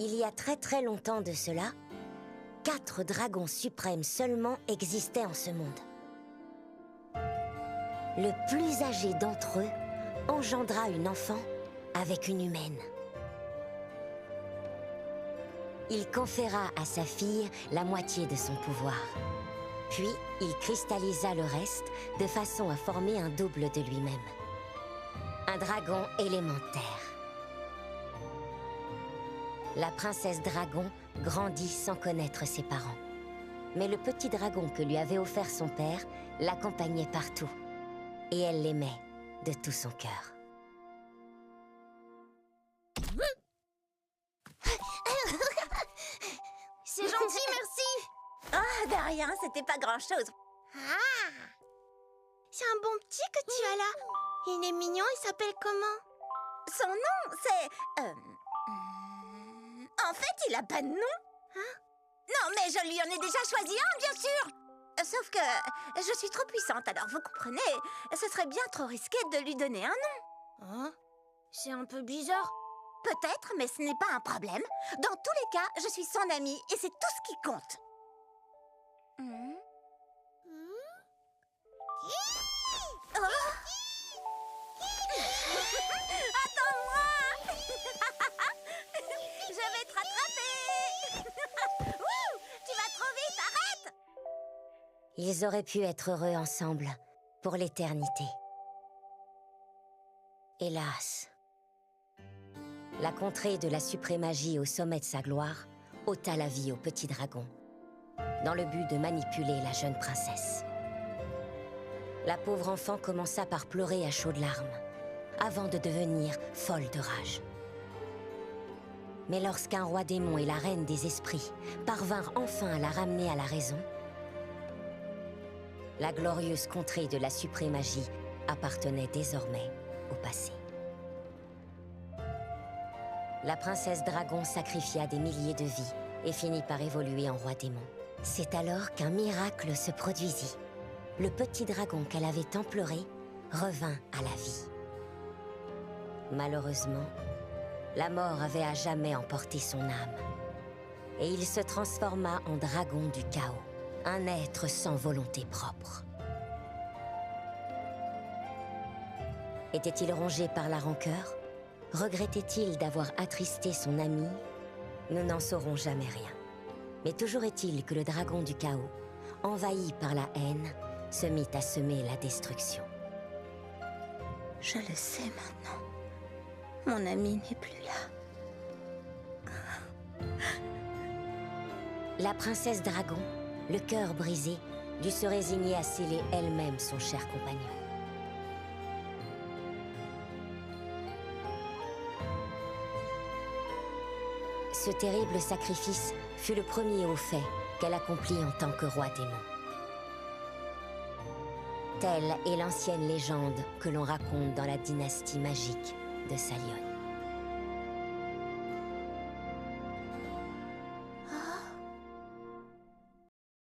Il y a très très longtemps de cela, 4 dragons suprêmes seulement existaient en ce monde. Le plus âgé d'entre eux engendra une enfant avec une humaine. Il conféra à sa fille la moitié de son pouvoir. Puis, il cristallisa le reste de façon à former un double de lui-même. Un dragon élémentaire. La princesse dragon grandit sans connaître ses parents. Mais le petit dragon que lui avait offert son père l'accompagnait partout. Et elle l'aimait de tout son cœur. C'est gentil, merci. Ah, de rien, c'était pas grand-chose. Ah, c'est un bon petit que tu as là. Il est mignon, il s'appelle comment? Son nom, c'est... En fait, il a pas de nom. Hein? Non, mais je lui en ai déjà choisi un, bien sûr. Sauf que je suis trop puissante, alors vous comprenez, ce serait bien trop risqué de lui donner un nom. Hein? C'est un peu bizarre. Peut-être, mais ce n'est pas un problème. Dans tous les cas, je suis son amie et c'est tout ce qui compte. Oh. Attends-moi. Je vais te rattraper. Ouh, tu vas trop vite, arrête. Ils auraient pu être heureux ensemble pour l'éternité. Hélas, la contrée de la suprémagie au sommet de sa gloire ôta la vie au petit dragon, dans le but de manipuler la jeune princesse. La pauvre enfant commença par pleurer à chaudes larmes, avant de devenir folle de rage. Mais lorsqu'un roi démon et la reine des esprits parvinrent enfin à la ramener à la raison, la glorieuse contrée de la suprémagie appartenait désormais au passé. La princesse dragon sacrifia des milliers de vies et finit par évoluer en roi démon. C'est alors qu'un miracle se produisit. Le petit dragon qu'elle avait tant pleuré revint à la vie. Malheureusement, la mort avait à jamais emporté son âme. Et il se transforma en dragon du chaos, un être sans volonté propre. Était-il rongé par la rancœur? Regrettait-il d'avoir attristé son ami? Nous n'en saurons jamais rien. Mais toujours est-il que le dragon du chaos, envahi par la haine, se mit à semer la destruction. Je le sais maintenant. Mon ami n'est plus là. La princesse dragon, le cœur brisé, dut se résigner à sceller elle-même son cher compagnon. Ce terrible sacrifice fut le premier au fait qu'elle accomplit en tant que roi démon. Telle est l'ancienne légende que l'on raconte dans la dynastie magique de Salion.